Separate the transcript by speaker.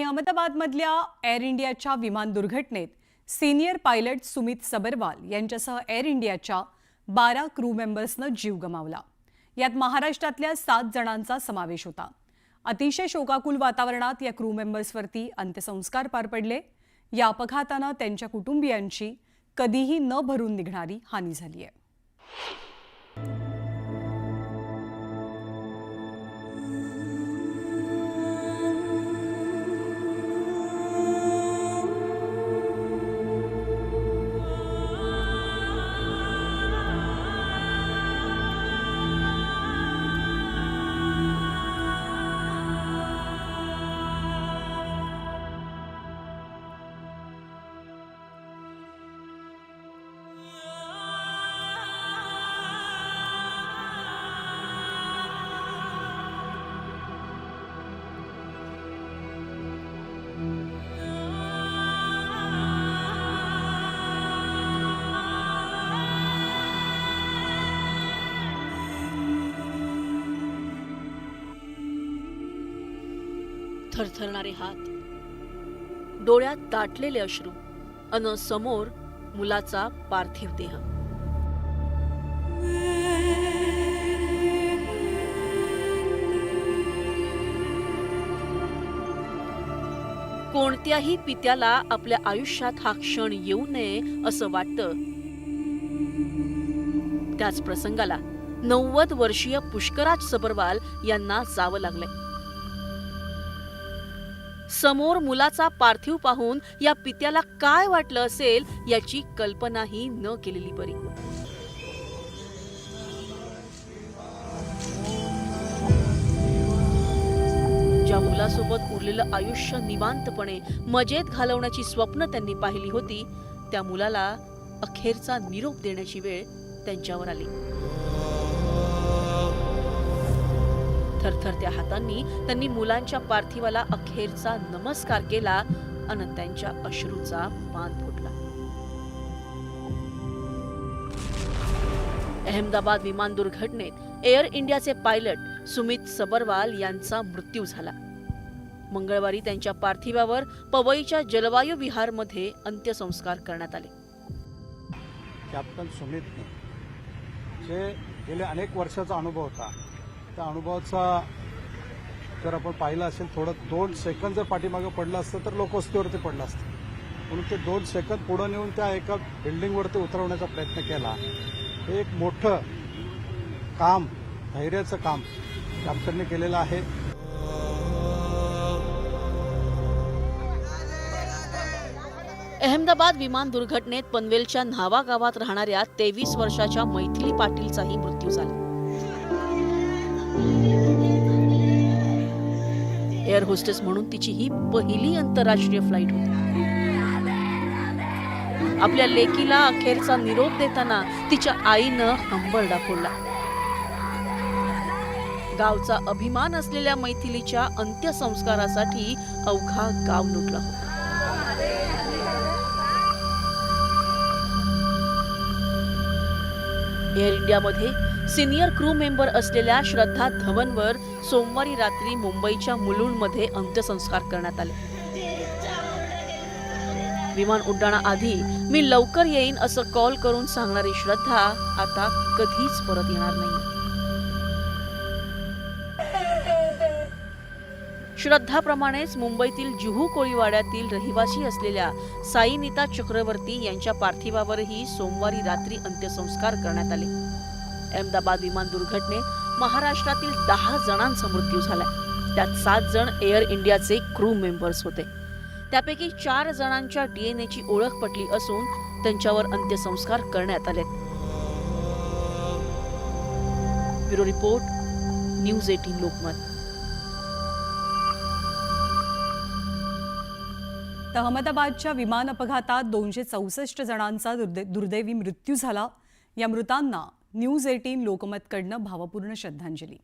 Speaker 1: अहमदाबादमधल्या air इंडियाच्या विमान दुर्घटनेत सिनियर पायलट सुमित सबरवाल यांच्यासह एअर इंडियाच्या 12 क्रू मेंबर्सनं जीव गमावला। यात महाराष्ट्रातल्या 7 जणांचा समावेश होता। अतिशय शोकाकुल वातावरणात या क्रू मेंबर्सवरती अंत्यसंस्कार पार पडले। या अपघातानं त्यांच्या कुटुंबियांची कधीही न भरून निघणारी हानी झाली आहे।
Speaker 2: थरथरणारे हात, डोळ्यात दाटलेले अश्रू अन समोर मुलाचा पार्थिव देह। कोणत्याही पित्याला आपल्या आयुष्यात हा क्षण येऊ नये असं वाटतं। त्याच प्रसंगाला 90 वर्षीय पुष्कराज सबरवाल यांना जावं लागलंय। समोर मुलाचा पार्थिव पाहून या पित्याला काय वाटलं असेल याची कल्पनाही न केलेली बरी। ज्या मुलासोबत उरलेलं आयुष्य निवांतपणे मजेत घालवण्याची स्वप्न त्यांनी पाहिली होती, त्या मुलाला अखेरचा निरोप देण्याची वेळ त्यांच्यावर आली। थरथरत्या हातांनी त्यांनी मुलांच्या पार्थिवाला अखेरचा नमस्कार केला आणि त्यांच्या अश्रूचा बांध फुटला। अहमदाबाद विमान दुर्घटनेत एअर इंडियाचे पायलट सुमित सबरवाल यांचा मृत्यू झाला। मंगळवारी त्यांच्या पार्थिवावर पवईच्या जलवायू विहारमध्ये अंत्यसंस्कार करण्यात आले।
Speaker 3: कॅप्टन सुमित जे गेले अनेक वर्षाचा अनुभव होता, त्या अनुभवाचा जर आपण पाहिलं असेल, थोडं 2 सेकंद जर पाठीमागे पडलं असतं तर लोकवस्तीवरती पडलं असतं, म्हणून ते 2 सेकंद पुढे नेऊन त्या एका बिल्डिंगवरती उतरवण्याचा प्रयत्न केला। हे एक मोठं काम, धैर्याचं काम कॅप्टनने केलेलं आहे।
Speaker 2: अहमदाबाद विमान दुर्घटनेत पनवेलच्या न्हावा गावात राहणाऱ्या 23 वर्षाच्या मैथिली पाटीलचाही मृत्यू झाला। एअर होस्टेस म्हणून तिची ही पहिली आंतरराष्ट्रीय फ्लाईट होती। आपल्या लेकीला अखेरचा निरोप देताना तिच्या आईनं हंबरडा फोडला। गावचा अभिमान असलेल्या मैथिलीच्या अंत्यसंस्कारासाठी अवघा गाव लुटला होता। एअर इंडियामध्ये सिनियर क्रू मेंबर असलेल्या श्रद्धा धवनवर सोमवारी रात्री मुंबईच्या मुलुंडमध्ये अंत्यसंस्कार करण्यात आले। विमान उड्डाणाआधी मी लवकर येईन असं कॉल करून सांगणारी श्रद्धा आता कधीच परत येणार नाही। श्रद्धाप्रमाणेच मुंबईतील जुहू कोळीवाड्यातील रहिवासी असलेल्या साईनीता चक्रवर्ती यांच्या पार्थिवावरही सोमवारी रात्री अंत्यसंस्कार करण्यात आले। अहमदाबाद विमान दुर्घटनेत महाराष्ट्रातील 10 जणांचा मृत्यू झालाय। त्यात 7 जण एअर इंडियाचे क्रू मेंबर्स होते। त्यापैकी 4 जणांच्या डीएनएची ओळख पटली असून त्यांच्यावर अंत्यसंस्कार करण्यात आले। Bureau report, news 18 Lokmat.
Speaker 1: अहमदाबादच्या विमान अपघातात 264 जणांचा दुर्दैवी मृत्यू झाला। या मृतांना न्यूज 18 लोकमतकडनं भावपूर्ण श्रद्धांजली।